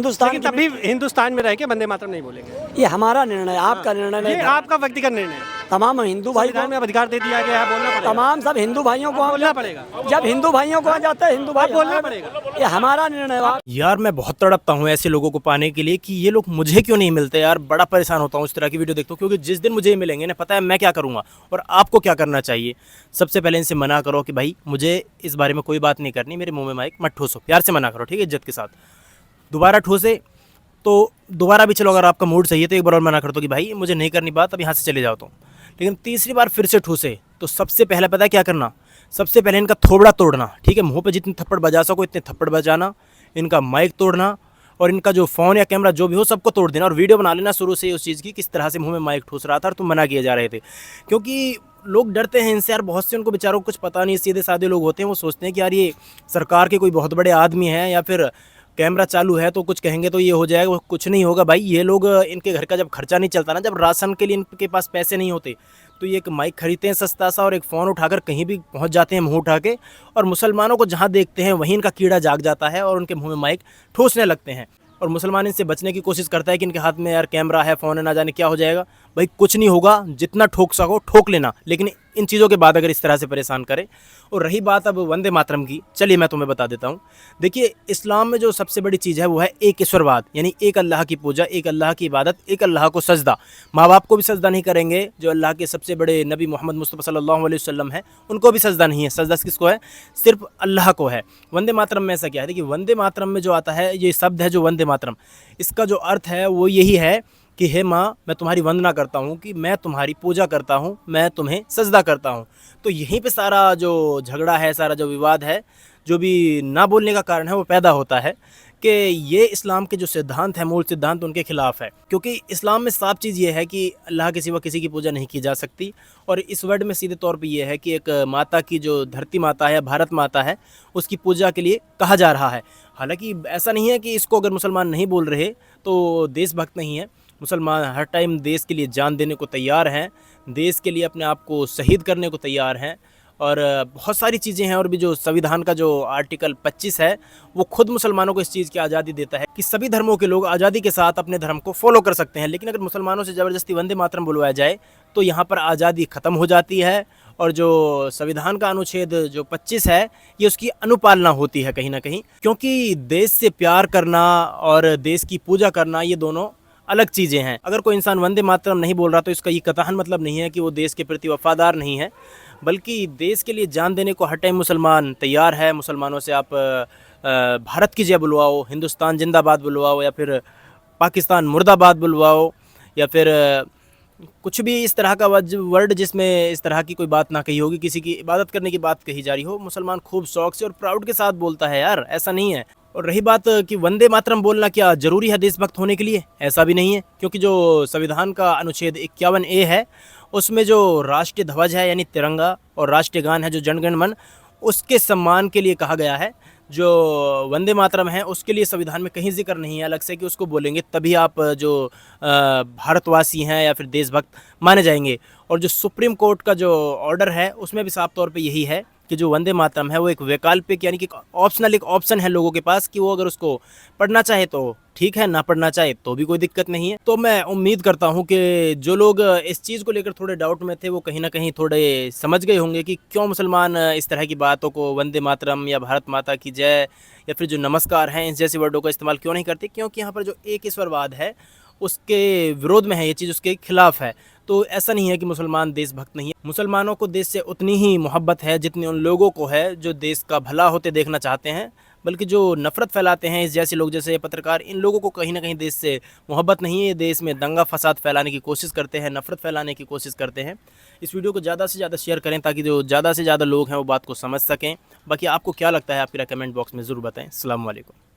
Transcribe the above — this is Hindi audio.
हिंदुस्तान लेकिन तब भी हिंदुस्तान में रह के वंदे मातरम नहीं बोलेंगे। ये हमारा निर्णय है, आपका निर्णय नहीं ये है। आपका व्यक्तिगत निर्णय है। तमाम हिंदू भाई संविधान को, में अब अधिकार दे दिया गया है, बोलना पड़ेगा। तमाम सब हिंदू भाइयों को बोलना पड़ेगा। जब हिंदू भाइयों को आ जाता है हिंदू भाई अब बोलना हमारे- पड़ेगा। ये हमारा निर्णय है। यार मैं बहुत तड़पता हूँ ऐसे लोगों को पाने के लिए कि ये लोग मुझे क्यों नहीं मिलते यार। बड़ा परेशान होता हूँ इस तरह की वीडियो देखता हूँ, क्योंकि जिस दिन मुझे ये मिलेंगे ना, पता है मैं क्या करूँगा और आपको क्या करना चाहिए। सबसे पहले इनसे मना करो कि भाई मुझे इस बारे में कोई बात नहीं करनी, मेरे मुंह में माइक मत ठूसो, प्यार से मना करो, ठीक है, इज्जत के साथ। दोबारा ठूसे तो दोबारा भी चलो, अगर आपका मूड सही है तो एक बार और मना कर दो कि भाई मुझे नहीं करनी बात, अब यहाँ से चले जाओ तुम। लेकिन तीसरी बार फिर से ठूसे तो सबसे पहले पता है क्या करना, सबसे पहले इनका थोबड़ा तोड़ना, ठीक है, मुंह पे जितने थप्पड़ बजा सको इतने थप्पड़ बजाना, इनका माइक तोड़ना और इनका जो फ़ोन या कैमरा जो भी हो सबको तोड़ देना और वीडियो बना लेना शुरू से उस चीज़ की, किस तरह से मुंह में माइक ठूस रहा था और तुम मना किए जा रहे थे। क्योंकि लोग डरते हैं इनसे यार, बहुत से उनको बेचारों को कुछ पता नहीं, सीधे साधे लोग होते हैं, वो सोचते हैं कि यार ये सरकार के कोई बहुत बड़े आदमी हैं या फिर कैमरा चालू है तो कुछ कहेंगे तो ये हो जाएगा। कुछ नहीं होगा भाई, ये लोग, इनके घर का जब खर्चा नहीं चलता ना, जब राशन के लिए इनके पास पैसे नहीं होते, तो ये एक माइक खरीदते हैं सस्ता सा और एक फ़ोन उठाकर कहीं भी पहुंच जाते हैं मुंह उठा के, और मुसलमानों को जहां देखते हैं वहीं इनका कीड़ा जाग जाता है और उनके मुंह में माइक ठूसने लगते हैं। और मुसलमान इनसे बचने की कोशिश करता है कि इनके हाथ में यार कैमरा है, फ़ोन है, ना जाने क्या हो जाएगा। भाई कुछ नहीं होगा, जितना ठोक सको ठोक लेना, लेकिन इन चीज़ों के बाद अगर इस तरह से परेशान करें। और रही बात अब वंदे मातरम की, चलिए मैं तुम्हें बता देता हूँ। देखिए इस्लाम में जो सबसे बड़ी चीज़ है वो है एक ईश्वरवाद, यानी एक अल्लाह की पूजा, एक अल्लाह की इबादत, एक अल्लाह को सजदा। माँ बाप को भी सजदा नहीं करेंगे, जो अल्लाह के सबसे बड़े नबी मोहम्मद मुस्तफ़ा सल्लल्लाहु अलैहि वसल्लम है उनको भी सजदा नहीं है। सजदा किसको है? सिर्फ अल्लाह को है। वंदे मातरम में ऐसा क्या है? देखिए वंदे मातरम में जो आता है, ये शब्द है जो वंदे मातरम, इसका जो अर्थ है वो यही है कि हे माँ, मैं तुम्हारी वंदना करता हूँ, कि मैं तुम्हारी पूजा करता हूँ, मैं तुम्हें सजदा करता हूँ। तो यहीं पे सारा जो झगड़ा है, सारा जो विवाद है, जो भी ना बोलने का कारण है वो पैदा होता है कि ये इस्लाम के जो सिद्धांत हैं, मूल सिद्धांत, उनके खिलाफ़ है। क्योंकि इस्लाम में साफ चीज़ ये है कि अल्लाह के सिवा किसी की पूजा नहीं की जा सकती। और इस वर्ड में सीधे तौर पे ये है कि एक माता की, जो धरती माता है, भारत माता है, उसकी पूजा के लिए कहा जा रहा है। हालांकि ऐसा नहीं है कि इसको अगर मुसलमान नहीं बोल रहे तो देशभक्त नहीं है। मुसलमान हर टाइम देश के लिए जान देने को तैयार हैं, देश के लिए अपने आप को शहीद करने को तैयार हैं। और बहुत सारी चीज़ें हैं, और भी जो संविधान का जो आर्टिकल 25 है वो खुद मुसलमानों को इस चीज़ की आज़ादी देता है कि सभी धर्मों के लोग आज़ादी के साथ अपने धर्म को फॉलो कर सकते हैं। लेकिन अगर मुसलमानों से ज़बरदस्ती वंदे मातरम बुलवाया जाए तो यहाँ पर आज़ादी ख़त्म हो जाती है। और जो संविधान का अनुच्छेद जो 25 है, ये उसकी अनुपालना होती है कहीं ना कहीं। क्योंकि देश से प्यार करना और देश की पूजा करना, ये दोनों अलग चीज़ें हैं। अगर कोई इंसान वंदे मातरम नहीं बोल रहा तो इसका ये कतई मतलब नहीं है कि वो देश के प्रति वफादार नहीं है, बल्कि देश के लिए जान देने को हर टाइम मुसलमान तैयार है। मुसलमानों से आप भारत की जय बुलवाओ, हिंदुस्तान जिंदाबाद बुलवाओ, या फिर पाकिस्तान मुर्दाबाद बुलवाओ, या फिर कुछ भी इस तरह का वर्ड जिसमें इस तरह की कोई बात ना कही होगी, किसी की इबादत करने की बात कही जा रही हो, मुसलमान खूब शौक से और प्राउड के साथ बोलता है यार, ऐसा नहीं है। और रही बात कि वंदे मातरम बोलना क्या ज़रूरी है देशभक्त होने के लिए? ऐसा भी नहीं है, क्योंकि जो संविधान का अनुच्छेद 51A है उसमें जो राष्ट्रीय ध्वज है यानी तिरंगा, और राष्ट्रीय गान है जो जन गण मन, उसके सम्मान के लिए कहा गया है। जो वंदे मातरम है उसके लिए संविधान में कहीं जिक्र नहीं है अलग से कि उसको बोलेंगे तभी आप जो भारतवासी हैं या फिर देशभक्त माने जाएंगे। और जो सुप्रीम कोर्ट का जो ऑर्डर है उसमें भी साफ तौर पे यही है कि जो वंदे मातरम है वो एक वैकल्पिक, यानी कि ऑप्शनल, एक ऑप्शन है लोगों के पास कि वो अगर उसको पढ़ना चाहे तो ठीक है, ना पढ़ना चाहे तो भी कोई दिक्कत नहीं है। तो मैं उम्मीद करता हूँ कि जो लोग इस चीज़ को लेकर थोड़े डाउट में थे वो कहीं ना कहीं थोड़े समझ गए होंगे कि क्यों मुसलमान इस तरह की बातों को, वंदे मातरम या भारत माता की जय या फिर जो नमस्कार हैं, इस जैसे वर्डों का इस्तेमाल क्यों नहीं करते। क्योंकि यहाँ पर जो एक ईश्वरवाद है उसके विरोध में है ये चीज़, उसके खिलाफ है। तो ऐसा नहीं है कि मुसलमान देशभक्त नहीं है। मुसलमानों को देश से उतनी ही मोहब्बत है जितनी उन लोगों को है जो देश का भला होते देखना चाहते हैं। बल्कि जो नफ़रत फैलाते हैं इस जैसे लोग, जैसे पत्रकार, इन लोगों को कहीं ना कहीं देश से मोहब्बत नहीं है। ये देश में दंगा फसाद फैलाने की कोशिश करते हैं, नफ़रत फैलाने की कोशिश करते हैं। इस वीडियो को ज़्यादा से ज़्यादा शेयर करें ताकि जो ज़्यादा से ज़्यादा लोग हैं वो बात को समझ सकें। बाकी आपको क्या लगता है, आप मेरा कमेंट बॉक्स में ज़रूर बताएँ। अस्सलाम वालेकुम।